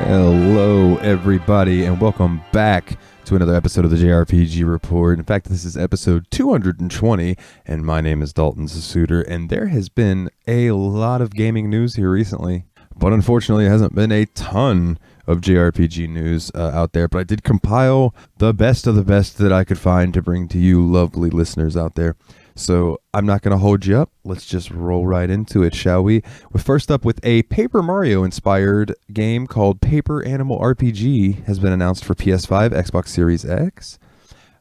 Hello, everybody, and welcome back to another episode of the JRPG Report. In fact, this is episode 220, and my name is Dalton Sasuter, and there has been a lot of gaming news here recently, but unfortunately, it hasn't been a ton of JRPG news out there, but I did compile the best of the best that I could find to bring to you lovely listeners out there. So I'm not going to hold you up. Let's just roll right into it, shall we? We're first up with a Paper Mario inspired game called Paper Animal RPG has been announced for PS5, Xbox Series X.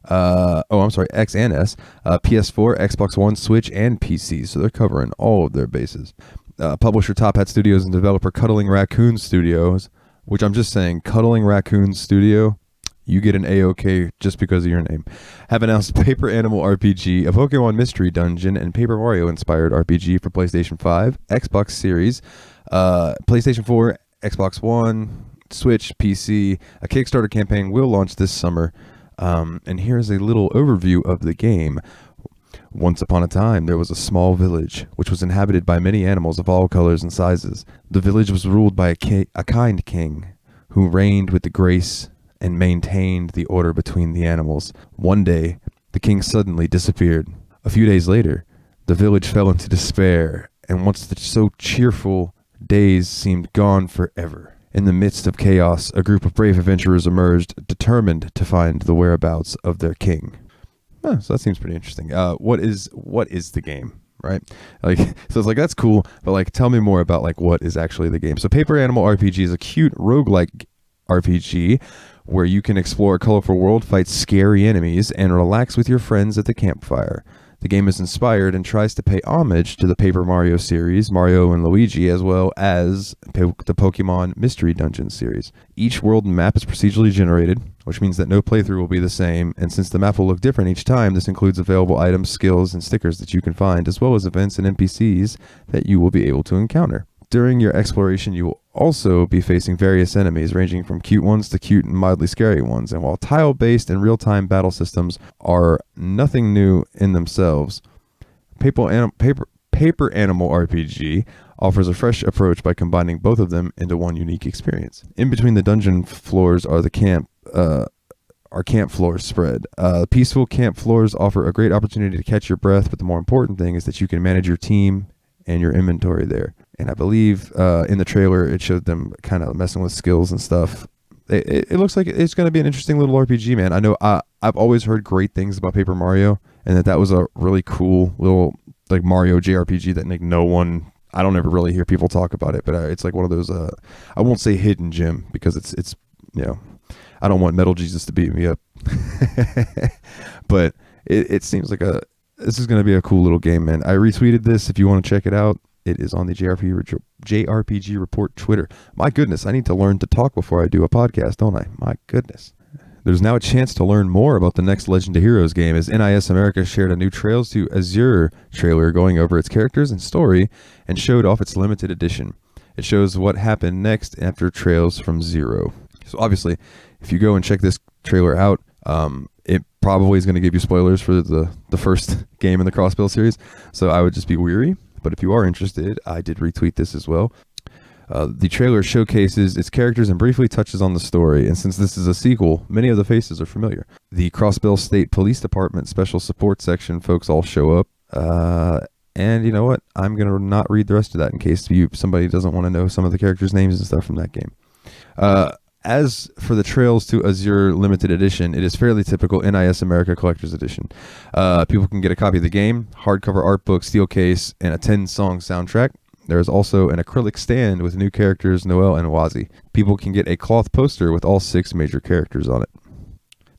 X and S, PS4, Xbox One, Switch, and PC. So they're covering all of their bases. Publisher Top Hat Studios and developer Cuddling Raccoon Studios, which I'm just saying, Cuddling Raccoon Studio, you get an A-OK just because of your name, have announced Paper Animal RPG, a Pokemon Mystery Dungeon, and Paper Mario-inspired RPG for PlayStation 5, Xbox Series, PlayStation 4, Xbox One, Switch, PC. A Kickstarter campaign will launch this summer. And here's a little overview of the game. Once upon a time, there was a small village, which was inhabited by many animals of all colors and sizes. The village was ruled by a kind king, who reigned with the grace and maintained the order between the animals. One day, the king suddenly disappeared. A few days later, the village fell into despair, and once the so cheerful days seemed gone forever. In the midst of chaos, a group of brave adventurers emerged, determined to find the whereabouts of their king. So that seems pretty interesting. What is the game, right? So it's like, that's cool, but tell me more about what is actually the game. So Paper Animal RPG is a cute roguelike RPG where you can explore a colorful world, fight scary enemies, and relax with your friends at the campfire. The game is inspired and tries to pay homage to the Paper Mario series, Mario and Luigi, as well as the Pokemon Mystery Dungeon series. Each world and map is procedurally generated, which means that no playthrough will be the same, and since the map will look different each time, this includes available items, skills, and stickers that you can find, as well as events and NPCs that you will be able to encounter. During your exploration, you will also be facing various enemies, ranging from cute ones to cute and mildly scary ones. And while tile-based and real-time battle systems are nothing new in themselves, Paper Animal RPG offers a fresh approach by combining both of them into one unique experience. In between the dungeon floors are the camp floors spread. Peaceful camp floors offer a great opportunity to catch your breath, but the more important thing is that you can manage your team and your inventory there. And I believe in the trailer it showed them kind of messing with skills and stuff. It looks like it's going to be an interesting little RPG, man. I know I've always heard great things about Paper Mario, and that was a really cool little Mario JRPG that no one, I don't ever really hear people talk about it, but it's one of those I won't say hidden gem because it's I don't want Metal Jesus to beat me up, but it seems like this is going to be a cool little game, man. I retweeted this if you want to check it out. It is on the JRPG Report Twitter. My goodness, I need to learn to talk before I do a podcast, don't I? My goodness. There's now a chance to learn more about the next Legend of Heroes game, as NIS America shared a new Trails to Azure trailer going over its characters and story and showed off its limited edition. It shows what happened next after Trails from Zero. So obviously, if you go and check this trailer out, it probably is going to give you spoilers for the first game in the Crossbell series, so I would just be weary. But if you are interested, I did retweet this as well. The trailer showcases its characters and briefly touches on the story, and since this is a sequel, many of the faces are familiar. The Crossbell State Police Department Special Support Section folks all show up, and you know what? I'm going to not read the rest of that in case somebody doesn't want to know some of the characters' names and stuff from that game. As for the Trails to Azure Limited Edition, it is fairly typical NIS America Collector's Edition. People can get a copy of the game, hardcover art book, steel case, and a 10-song soundtrack. There is also an acrylic stand with new characters Noel and Wazi. People can get a cloth poster with all 6 major characters on it.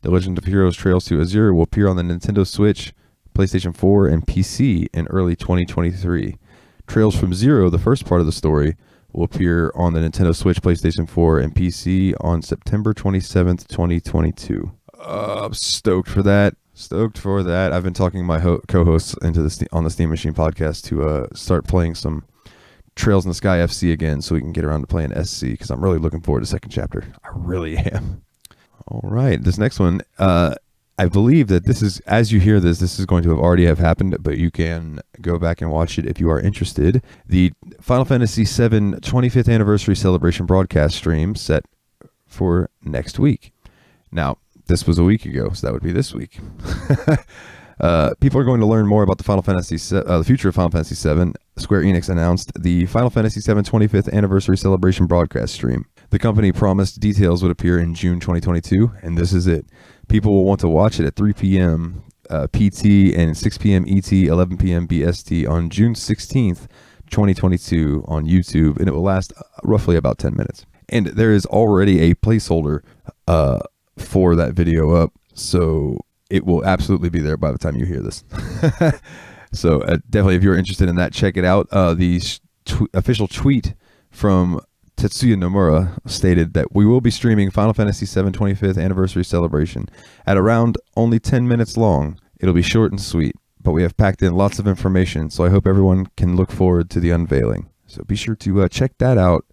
The Legend of Heroes Trails to Azure will appear on the Nintendo Switch, PlayStation 4, and PC in early 2023. Trails from Zero, the first part of the story, will appear on the Nintendo Switch, PlayStation 4, and PC on September 27th, 2022. I'm stoked for that. I've been talking my co-hosts into on the Steam Machine podcast to start playing some Trails in the Sky FC again so we can get around to playing SC, because I'm really looking forward to second chapter. I really am. All right, this next one I believe that this is, as you hear this is going to have already have happened, but you can go back and watch it if you are interested. The Final Fantasy VII 25th Anniversary Celebration broadcast stream set for next week. Now, this was a week ago, so that would be this week. People are going to learn more about the the future of Final Fantasy VII. Square Enix announced the Final Fantasy VII 25th Anniversary Celebration broadcast stream. The company promised details would appear in June 2022, and this is it. People will want to watch it at 3 p.m. PT and 6 p.m. ET, 11 p.m. BST on June 16th, 2022 on YouTube, and it will last roughly about 10 minutes. And there is already a placeholder for that video up, so it will absolutely be there by the time you hear this. So definitely, if you're interested in that, check it out. The official tweet from Tetsuya Nomura stated that we will be streaming Final Fantasy VII 25th Anniversary Celebration at around only 10 minutes long. It'll be short and sweet, but we have packed in lots of information, so I hope everyone can look forward to the unveiling. So be sure to check that out,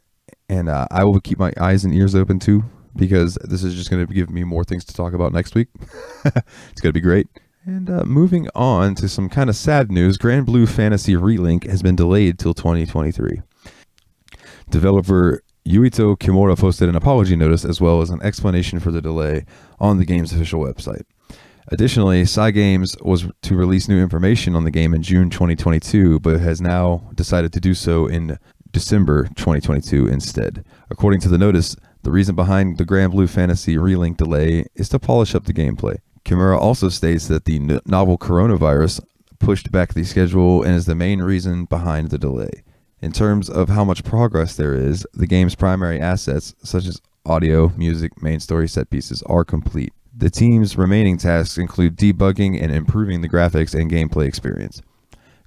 and I will keep my eyes and ears open too, because this is just going to give me more things to talk about next week. It's going to be great. And moving on to some kind of sad news, Grand Blue Fantasy Relink has been delayed till 2023. Developer Yuito Kimura posted an apology notice as well as an explanation for the delay on the game's official website. Additionally, Cygames was to release new information on the game in June 2022, but has now decided to do so in December 2022 instead. According to the notice, the reason behind the Grand Blue Fantasy Relink delay is to polish up the gameplay. Kimura also states that the novel coronavirus pushed back the schedule and is the main reason behind the delay. In terms of how much progress there is, the game's primary assets, such as audio, music, main story set pieces, are complete. The team's remaining tasks include debugging and improving the graphics and gameplay experience.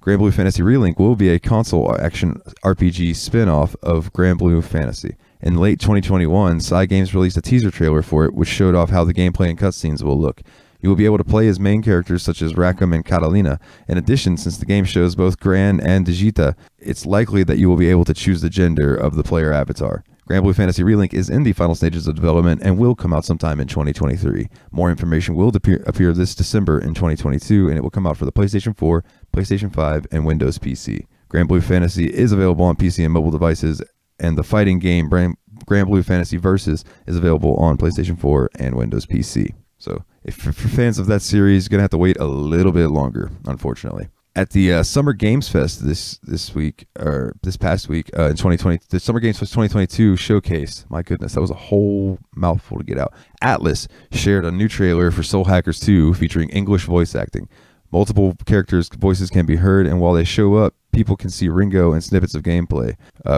Grand Blue Fantasy Relink will be a console action RPG spin-off of Grand Blue Fantasy. In late 2021, Cygames released a teaser trailer for it, which showed off how the gameplay and cutscenes will look. You will be able to play as main characters such as Rackham and Catalina. In addition, since the game shows both Gran and Digita, it's likely that you will be able to choose the gender of the player avatar. Grand Blue Fantasy Relink is in the final stages of development and will come out sometime in 2023. More information will appear this December in 2022, and it will come out for the PlayStation 4, PlayStation 5, and Windows PC. Grand Blue Fantasy is available on PC and mobile devices, and the fighting game Grand Blue Fantasy Versus is available on PlayStation 4 and Windows PC. So, if for fans of that series, you're going to have to wait a little bit longer, unfortunately. At the Summer Games Fest this past week in 2020, the Summer Games Fest 2022 showcase, my goodness, that was a whole mouthful to get out. Atlus shared a new trailer for Soul Hackers 2 featuring English voice acting. Multiple characters' voices can be heard, and while they show up, people can see Ringo and snippets of gameplay.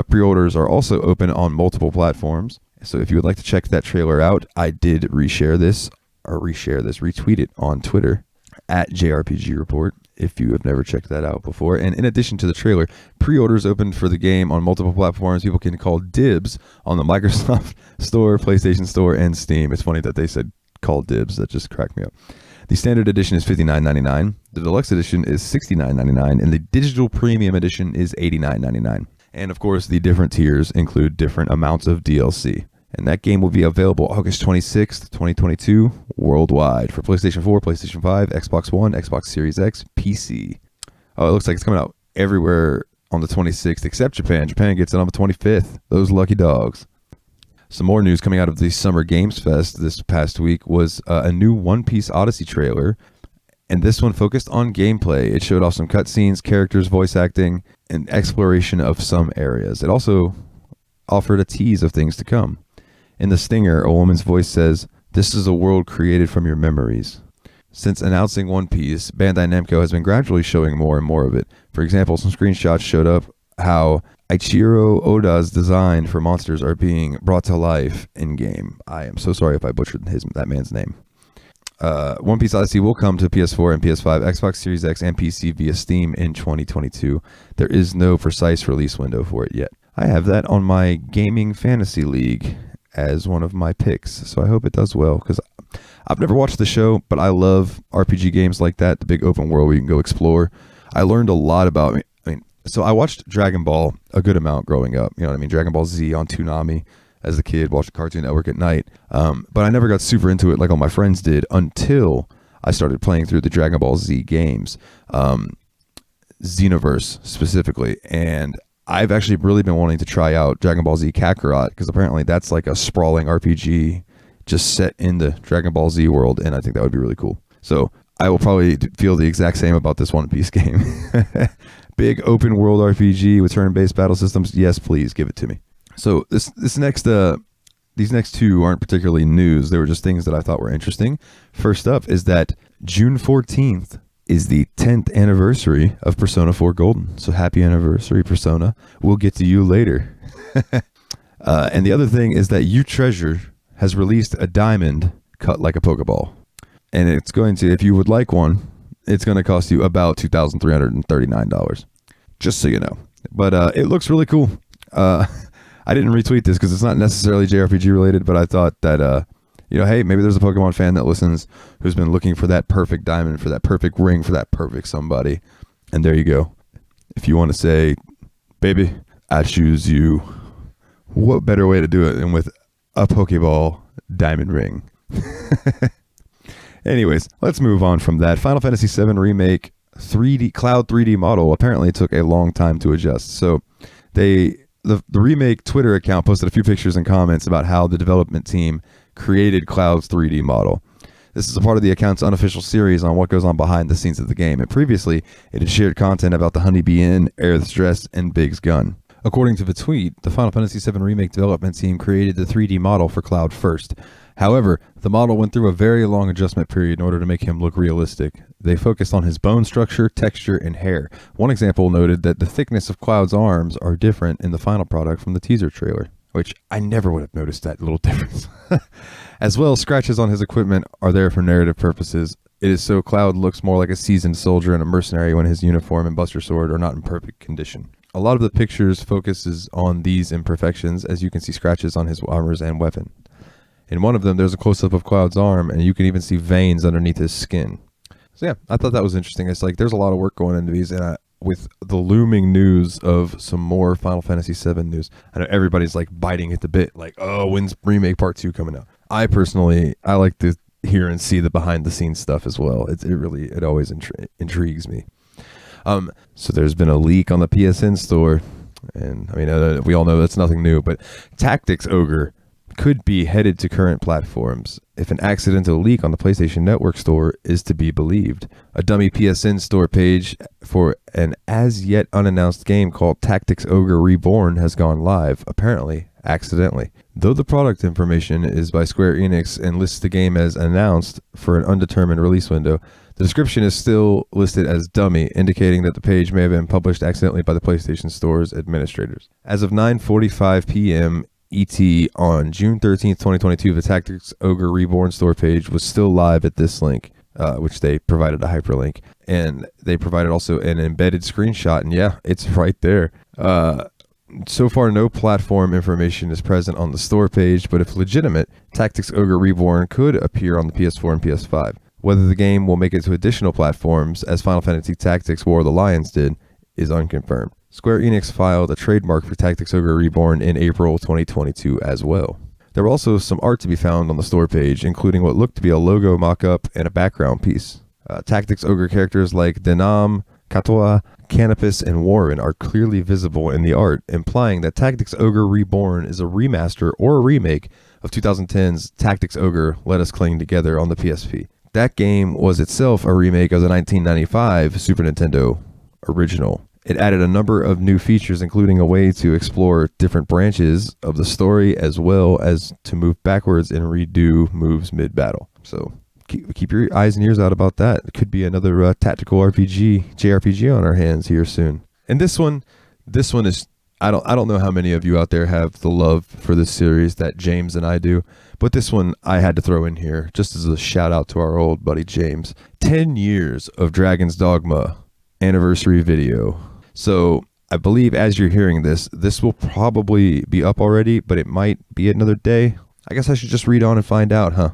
Pre-orders are also open on multiple platforms, so if you would like to check that trailer out, I did retweet it on Twitter at JRPG Report if you have never checked that out before. And in addition to the trailer, pre-orders opened for the game on multiple platforms. People can call dibs on the Microsoft Store, PlayStation Store, and Steam. It's funny that they said call dibs. That just cracked me up. The standard edition is $59.99. The deluxe edition is $69.99, and the digital premium edition is $89.99. And of course, the different tiers include different amounts of DLC. And that game will be available August 26th, 2022, worldwide for PlayStation 4, PlayStation 5, Xbox One, Xbox Series X, PC. Oh, it looks like it's coming out everywhere on the 26th except Japan. Japan gets it on the 25th. Those lucky dogs. Some more news coming out of the Summer Games Fest this past week was a new One Piece Odyssey trailer. And this one focused on gameplay. It showed off some cutscenes, characters, voice acting, and exploration of some areas. It also offered a tease of things to come. In the stinger, a woman's voice says, "This is a world created from your memories." Since announcing One Piece, Bandai Namco has been gradually showing more and more of it. For example, some screenshots showed up how Eiichiro Oda's design for monsters are being brought to life in-game. I am so sorry if I butchered that man's name. One Piece Odyssey will come to PS4 and PS5, Xbox Series X, and PC via Steam in 2022. There is no precise release window for it yet. I have that on my Gaming Fantasy League as one of my picks, so I hope it does well, because I've never watched the show, but I love RPG games like that, the big open world where you can go explore. I learned a lot about, so I watched Dragon Ball a good amount growing up, Dragon Ball Z on Toonami as a kid, watched Cartoon Network at night, but I never got super into it like all my friends did until I started playing through the Dragon Ball Z games, Xenoverse specifically, and I've actually really been wanting to try out Dragon Ball Z Kakarot, because apparently that's like a sprawling RPG just set in the Dragon Ball Z world, and I think that would be really cool. So I will probably feel the exact same about this One Piece game. Big open world RPG with turn-based battle systems. Yes, please give it to me. So these next two aren't particularly news. They were just things that I thought were interesting. First up is that June 14th is the 10th anniversary of Persona 4 Golden. So happy anniversary, Persona. We'll get to you later. And the other thing is that You Treasure has released a diamond cut like a Pokeball. And it's going to, if you would like one, it's going to cost you about $2,339. Just so you know. But it looks really cool. I didn't retweet this because it's not necessarily JRPG related, but I thought that hey, maybe there's a Pokemon fan that listens who's been looking for that perfect diamond, for that perfect ring, for that perfect somebody. And there you go. If you want to say, baby, I choose you, what better way to do it than with a Pokeball diamond ring? Anyways, let's move on from that. Final Fantasy VII Remake Cloud 3D model apparently took a long time to adjust. So the Remake Twitter account posted a few pictures and comments about how the development team created Cloud's 3D model. This is a part of the account's unofficial series on what goes on behind the scenes of the game, and previously it had shared content about the Honeybee Inn, Aerith's dress, and Big's gun. According to the tweet, the Final Fantasy VII Remake development team created the 3D model for Cloud first. However, the model went through a very long adjustment period in order to make him look realistic. They focused on his bone structure, texture, and hair. One example noted that the thickness of Cloud's arms are different in the final product from the teaser trailer, which I never would have noticed that little difference. As well, scratches on his equipment are there for narrative purposes. It is so Cloud looks more like a seasoned soldier and a mercenary when his uniform and Buster Sword are not in perfect condition. A lot of the pictures focuses on these imperfections, as you can see scratches on his armors and weapon. In one of them, there's a close-up of Cloud's arm, and you can even see veins underneath his skin. So yeah, I thought that was interesting. It's like there's a lot of work going into these, and with the looming news of some more Final Fantasy VII news, I know everybody's like biting at the bit, like, oh, when's Remake Part 2 coming out? I like to hear and see the behind-the-scenes stuff as well. It always intrigues me. So there's been a leak on the PSN store, and I mean, we all know that's nothing new, but Tactics Ogre could be headed to current platforms if an accidental leak on the PlayStation Network store is to be believed. A dummy PSN store page for an as yet unannounced game called Tactics Ogre Reborn has gone live, apparently accidentally. Though the product information is by Square Enix and lists the game as announced for an undetermined release window, the description is still listed as dummy, indicating that the page may have been published accidentally by the PlayStation Store's administrators. As of 9:45 p.m. ET on June 13th, 2022, the Tactics Ogre Reborn store page was still live at this link, which they provided a hyperlink, and they provided also an embedded screenshot, and yeah, it's right there. So far, no platform information is present on the store page, but if legitimate, Tactics Ogre Reborn could appear on the PS4 and PS5. Whether the game will make it to additional platforms, as Final Fantasy Tactics War of the Lions did, is unconfirmed. Square Enix filed a trademark for Tactics Ogre Reborn in April 2022 as well. There were also some art to be found on the store page, including what looked to be a logo mock-up and a background piece. Tactics Ogre characters like Denam, Katoa, Canopus, and Warren are clearly visible in the art, implying that Tactics Ogre Reborn is a remaster or a remake of 2010's Tactics Ogre Let Us Cling Together on the PSP. That game was itself a remake of the 1995 Super Nintendo original. It added a number of new features, including a way to explore different branches of the story, as well as to move backwards and redo moves mid-battle. So keep your eyes and ears out about that. It could be another tactical JRPG on our hands here soon. And this one is, I don't know how many of you out there have the love for this series that James and I do, but this one I had to throw in here just as a shout out to our old buddy James. 10 years of Dragon's Dogma anniversary video. So I believe as you're hearing this will probably be up already, but it might be another day. I guess I should just read on and find out, huh?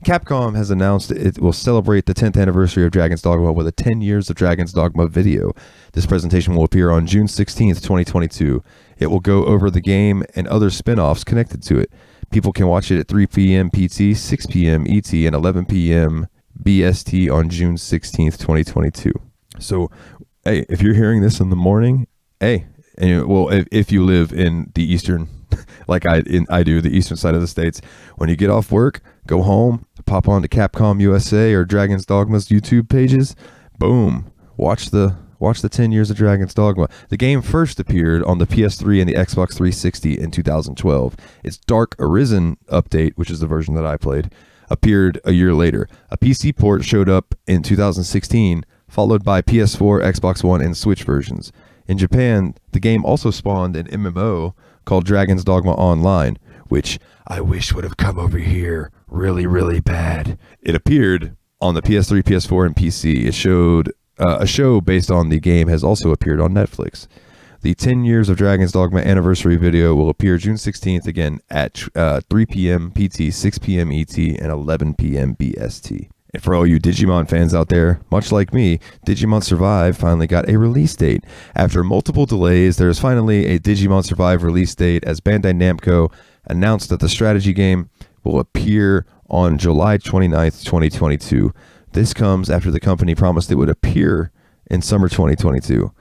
Capcom has announced it will celebrate the 10th anniversary of Dragon's Dogma with a 10 years of Dragon's Dogma video. This presentation will appear on June 16th, 2022. It will go over the game and other spin-offs connected to it. People can watch it at 3 p.m. PT, 6 p.m. ET, and 11 p.m. BST on June 16th, 2022. So, hey, if you're hearing this in the morning, hey, and if you live in the eastern, like I do, the eastern side of the states, when you get off work, go home, pop onto Capcom USA or Dragon's Dogma's YouTube pages, boom, watch the 10 years of Dragon's Dogma. The game first appeared on the PS3 and the Xbox 360 in 2012. Its Dark Arisen update, which is the version that I played, appeared a year later. A PC port showed up in 2016, followed by PS4, Xbox One, and Switch versions. In Japan, the game also spawned an MMO called Dragon's Dogma Online, which I wish would have come over here really, really bad. It appeared on the PS3, PS4, and PC. It showed a show based on the game has also appeared on Netflix. The 10 Years of Dragon's Dogma anniversary video will appear June 16th again at 3 p.m. PT, 6 p.m. ET, and 11 p.m. BST. And for all you Digimon fans out there, much like me, Digimon Survive finally got a release date. After multiple delays, there is finally a Digimon Survive release date as Bandai Namco announced that the strategy game will appear on July 29th, 2022. This comes after the company promised it would appear in summer 2022.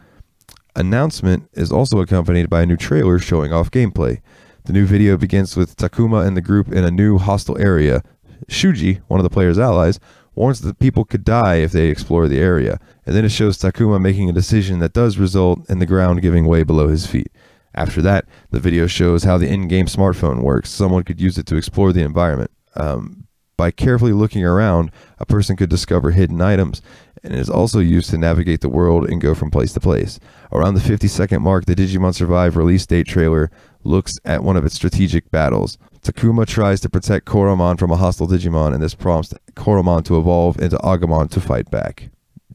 Announcement is also accompanied by a new trailer showing off gameplay. The new video begins with Takuma and the group in a new hostile area. Shuji, one of the player's allies, warns that people could die if they explore the area, and then it shows Takuma making a decision that does result in the ground giving way below his feet. After that, the video shows how the in-game smartphone works. Someone could use it to explore the environment. By carefully looking around, a person could discover hidden items, and it is also used to navigate the world and go from place to place. Around the 50-second mark, the Digimon Survive release date trailer looks at one of its strategic battles. Takuma tries to protect Koromon from a hostile Digimon, and this prompts Koromon to evolve into Agumon to fight back.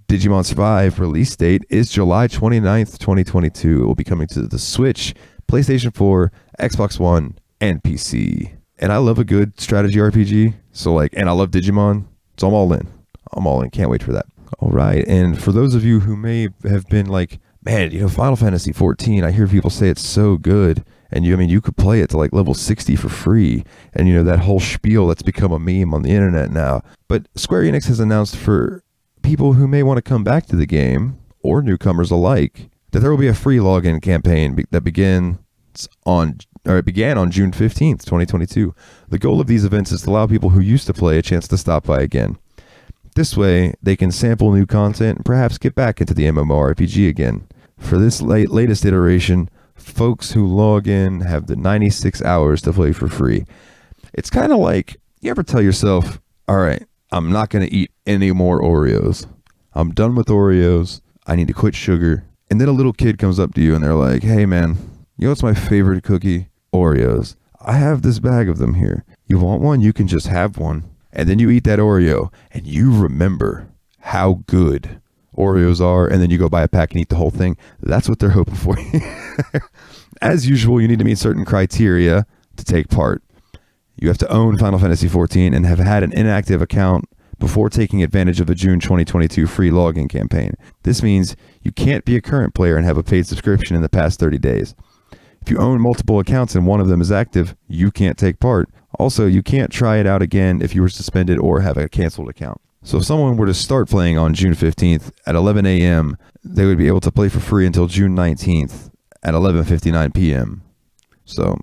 Digimon Survive release date is July 29th, 2022. It will be coming to the Switch, PlayStation 4, Xbox One, and PC. And I love a good strategy RPG, and I love Digimon, so I'm all in. Can't wait for that. All right, and for those of you who may have been like, man, Final Fantasy 14, I hear people say it's so good, and you could play it to level 60 for free, and that whole spiel that's become a meme on the internet now. But Square Enix has announced for people who may want to come back to the game, or newcomers alike, that there will be a free login campaign that began on June 15th, 2022. The goal of these events is to allow people who used to play a chance to stop by again. This way, they can sample new content and perhaps get back into the MMORPG again. For this latest iteration, folks who log in have the 96 hours to play for free. It's kind of like, you ever tell yourself, all right, I'm not going to eat any more Oreos. I'm done with Oreos. I need to quit sugar. And then a little kid comes up to you and they're like, hey man, what's my favorite cookie? Oreos. I have this bag of them here. You want one? You can just have one. And then you eat that Oreo and you remember how good Oreos are, and then you go buy a pack and eat the whole thing. That's what they're hoping for. As usual, you need to meet certain criteria to take part. You have to own Final Fantasy XIV and have had an inactive account before taking advantage of a June 2022 free login campaign. This means you can't be a current player and have a paid subscription in the past 30 days. If you own multiple accounts and one of them is active, you can't take part. Also, you can't try it out again if you were suspended or have a canceled account. So if someone were to start playing on June 15th at 11 a.m., they would be able to play for free until June 19th at 11:59 p.m. So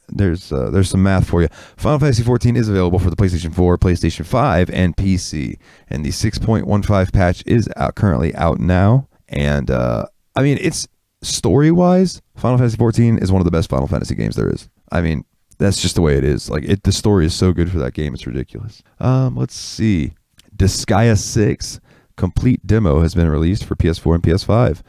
there's some math for you. Final Fantasy XIV is available for the PlayStation 4, PlayStation 5, and PC. And the 6.15 patch is currently out now. And it's story-wise, Final Fantasy XIV is one of the best Final Fantasy games there is. That's just the way it is. The story is so good for that game, it's ridiculous. Let's see. Disgaea 6 complete demo has been released for PS4 and PS5.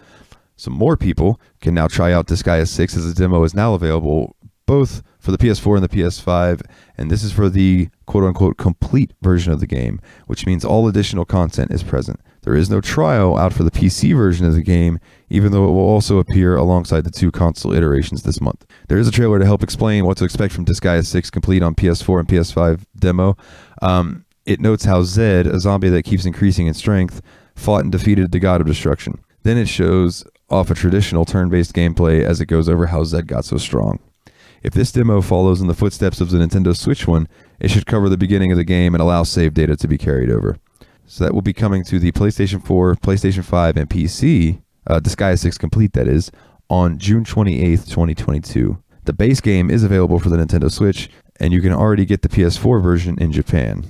So more people can now try out Disgaea 6 as the demo is now available both for the PS4 and the PS5, and this is for the quote-unquote complete version of the game, which means all additional content is present. There is no trial out for the PC version of the game, even though it will also appear alongside the two console iterations this month. There is a trailer to help explain what to expect from Disgaea 6 complete on PS4 and PS5 demo. It notes how Zed, a zombie that keeps increasing in strength, fought and defeated the God of Destruction. Then it shows off a traditional turn-based gameplay as it goes over how Zed got so strong. If this demo follows in the footsteps of the Nintendo Switch one, it should cover the beginning of the game and allow save data to be carried over. So that will be coming to the PlayStation 4, PlayStation 5, and PC, Disgaea 6 Complete that is, on June 28th, 2022. The base game is available for the Nintendo Switch, and you can already get the PS4 version in Japan.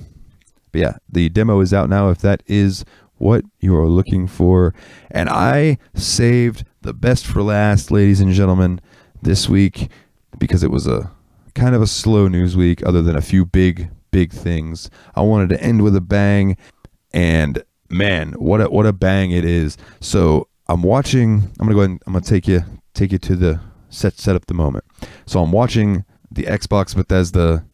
But yeah, the demo is out now if that is what you are looking for. And I saved the best for last, ladies and gentlemen, this week, because it was a kind of a slow news week other than a few big things. I wanted to end with a bang, and man, what a bang it is. So I'm watching, I'm going to take you to the set up the moment. So I'm watching the Xbox Bethesda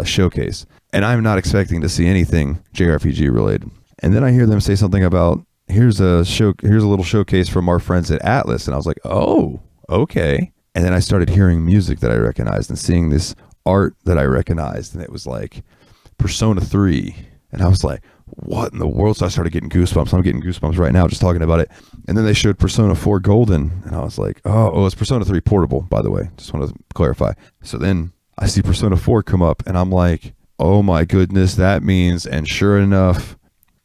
showcase, and I'm not expecting to see anything JRPG related. And then I hear them say something about here's a little showcase from our friends at Atlas, and I was like, oh, okay. And then I started hearing music that I recognized and seeing this art that I recognized, and it was like Persona 3, and I was like, what in the world? So I started getting goosebumps. I'm getting goosebumps right now just talking about it. And then they showed Persona 4 Golden, and I was like, oh, it's Persona 3 Portable, by the way. Just want to clarify. So then I see Persona 4 come up, and I'm like, oh my goodness, that means, and sure enough,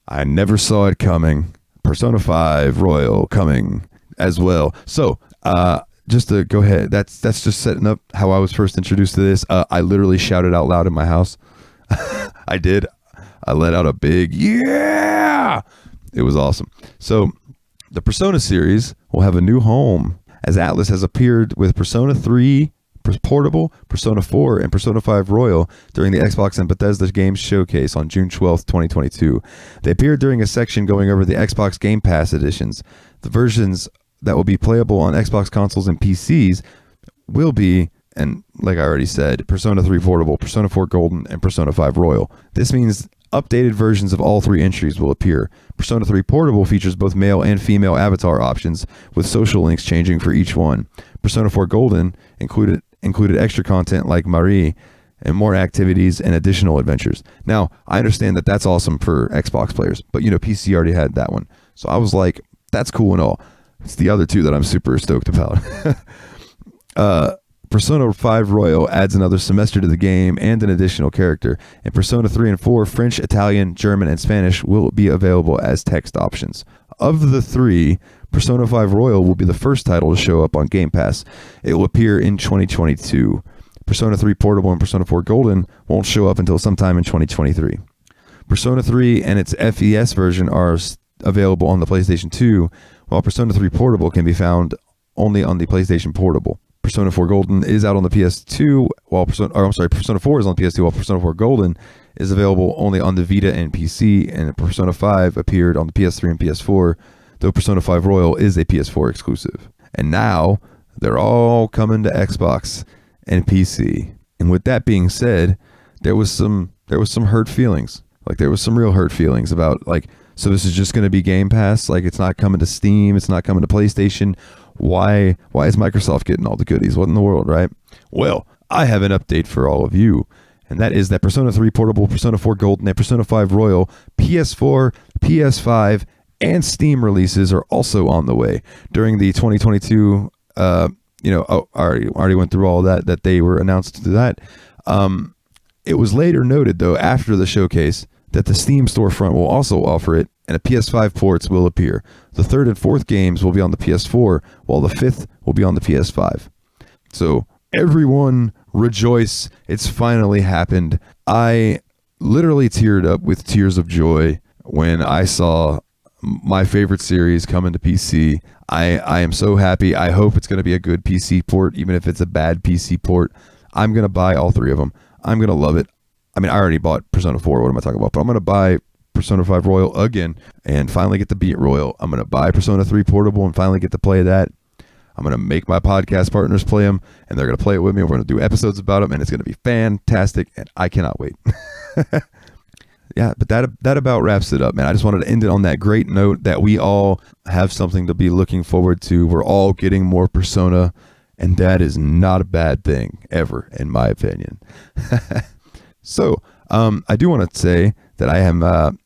I never saw it coming, Persona 5 Royal coming as well. So, just to go ahead, that's just setting up how I was first introduced to this. I literally shouted out loud in my house. I did. I let out a big yeah. It was awesome. So the Persona series will have a new home, as Atlas has appeared with Persona 3 Portable, Persona 4, and Persona 5 Royal during the Xbox and Bethesda Games Showcase on June 12th, 2022. They appeared during a section going over the Xbox Game Pass editions. The versions that will be playable on Xbox consoles and PCs will be, and like I already said, Persona 3 Portable, Persona 4 Golden, and Persona 5 Royal. This means updated versions of all three entries will appear. Persona 3 Portable features both male and female avatar options, with social links changing for each one. Persona 4 Golden included extra content like Marie and more activities and additional adventures. Now, I understand that that's awesome for Xbox players, but PC already had that one. So I was like, that's cool and all. It's the other two that I'm super stoked about. Persona 5 Royal adds another semester to the game and an additional character. And Persona 3 and 4, French, Italian, German, and Spanish will be available as text options. Of the three, Persona 5 Royal will be the first title to show up on Game Pass. It will appear in 2022. Persona 3 Portable and Persona 4 Golden won't show up until sometime in 2023. Persona 3 and its FES version are available on the PlayStation 2, while Persona 3 Portable can be found only on the PlayStation Portable. Persona 4 Golden is out on the PS2, Persona 4 is on the PS2, while Persona 4 Golden is available only on the Vita and PC, and Persona 5 appeared on the PS3 and PS4, though Persona 5 Royal is a PS4 exclusive. And now, they're all coming to Xbox and PC. And with that being said, there was some hurt feelings. Like, there was some real hurt feelings about, like, so this is just going to be Game Pass? Like, it's not coming to Steam, it's not coming to PlayStation. Why is Microsoft getting all the goodies? What in the world, right? Well, I have an update for all of you, and that is that Persona 3 Portable, Persona 4 Golden, and Persona 5 Royal, PS4, PS5, and Steam releases are also on the way. During the 2022, I already went through all that they were announced to that. It was later noted, though, after the showcase, that the Steam storefront will also offer it, and a PS5 ports will appear. The third and fourth games will be on the PS4, while the fifth will be on the PS5. So everyone rejoice, it's finally happened. I literally teared up with tears of joy when I saw my favorite series come into PC. I am so happy. I hope it's going to be a good PC port, even if it's a bad PC port. I'm going to buy all three of them. I'm going to love it. I mean, I already bought Persona 4. What am I talking about? But I'm going to buy Persona 5 Royal again and finally get to beat Royal. I'm going to buy Persona 3 Portable and finally get to play that. I'm going to make my podcast partners play them, and they're going to play it with me. We're going to do episodes about them, and it's going to be fantastic, and I cannot wait. Yeah, but that about wraps it up, man. I just wanted to end it on that great note that we all have something to be looking forward to. We're all getting more Persona, and that is not a bad thing, ever, in my opinion. So, I do want to say that I am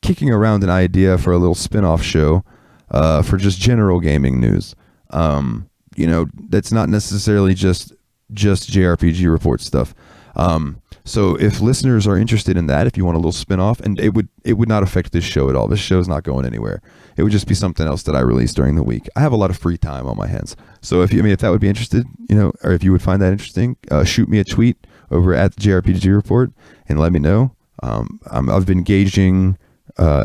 kicking around an idea for a little spin-off show for just general gaming news. That's not necessarily just JRPG Report stuff. So if listeners are interested in that, if you want a little spin-off, and it would not affect this show at all. This show's not going anywhere. It would just be something else that I release during the week. I have a lot of free time on my hands. So if that would be interested, or if you would find that interesting, shoot me a tweet over at the JRPG Report and let me know. I've been gauging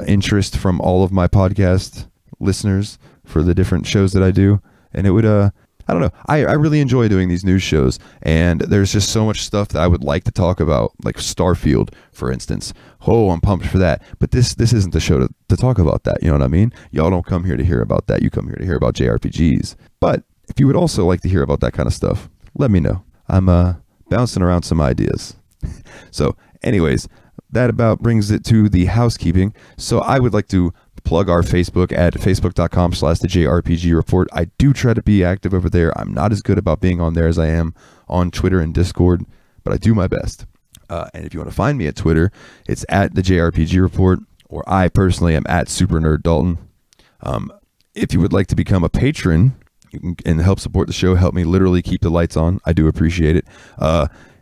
interest from all of my podcast listeners for the different shows that I do, and it would I don't know. I really enjoy doing these news shows, and there's just so much stuff that I would like to talk about, like Starfield, for instance. Oh, I'm pumped for that. But this isn't the show to talk about that. You know what I mean? Y'all don't come here to hear about that. You come here to hear about JRPGs. But if you would also like to hear about that kind of stuff, let me know. I'm bouncing around some ideas. So anyways, that about brings it to the housekeeping. So I would like to plug our Facebook at facebook.com/the Report. I do try to be active over there. I'm not as good about being on there as I am on Twitter and Discord, but I do my best. And if you want to find me at Twitter, it's at the JRPG Report, or I personally am at Super Nerd Dalton. If you would like to become a patron, you can, and help support the show, help me literally keep the lights on. I do appreciate it.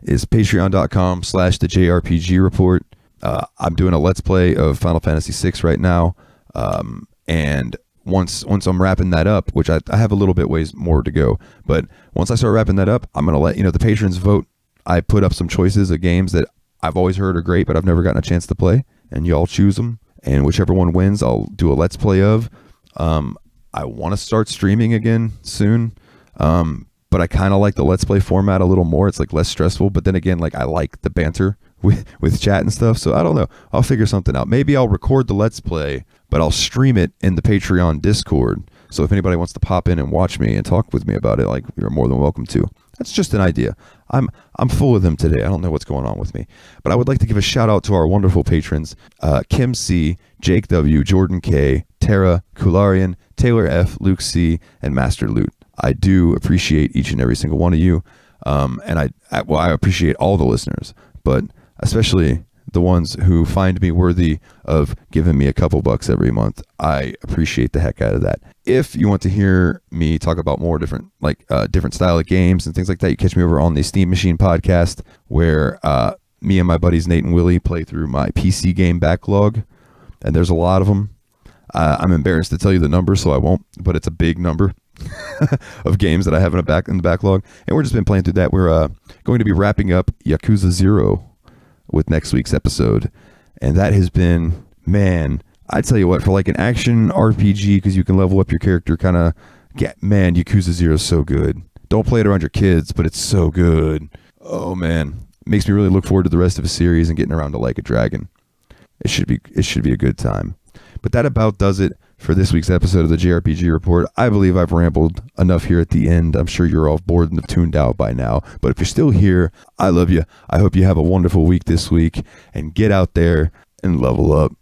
Is patreon.com/the JRPG Report. I'm doing a Let's Play of Final Fantasy VI right now. And once I'm wrapping that up, which I have a little bit ways more to go, but once I start wrapping that up, I'm going to let the patrons vote. I put up some choices of games that I've always heard are great, but I've never gotten a chance to play, and y'all choose them, and whichever one wins, I'll do a Let's Play of. I want to start streaming again soon, but I kind of like the Let's Play format a little more. It's like less stressful, but then again, like I like the banter with chat and stuff, so I don't know. I'll figure something out. Maybe I'll record the Let's Play, but I'll stream it in the Patreon Discord. So if anybody wants to pop in and watch me and talk with me about it, like, you're more than welcome to. That's just an idea. I'm full of them today. I don't know what's going on with me. But I would like to give a shout out to our wonderful patrons, Kim C, Jake W, Jordan K, Tara, Kularian, Taylor F, Luke C, and Master Loot. I do appreciate each and every single one of you. And I appreciate all the listeners, but especially the ones who find me worthy of giving me a couple bucks every month. I appreciate the heck out of that. If you want to hear me talk about more different style of games and things like that, you catch me over on the Steam Machine podcast, where me and my buddies Nate and Willie play through my PC game backlog, and there's a lot of them. I'm embarrassed to tell you the number, so I won't, but it's a big number of games that I have in the backlog, and we're just been playing through that. We're going to be wrapping up Yakuza 0 with next week's episode, and that has been, man, I tell you what, for like an action RPG, because you can level up your character, man, Yakuza 0 is so good. Don't play it around your kids, but it's so good. Oh man, it makes me really look forward to the rest of the series and getting around to Like a Dragon. It should be a good time. But that about does it for this week's episode of the JRPG Report. I believe I've rambled enough here at the end. I'm sure you're all bored and tuned out by now. But if you're still here, I love you. I hope you have a wonderful week this week, and get out there and level up.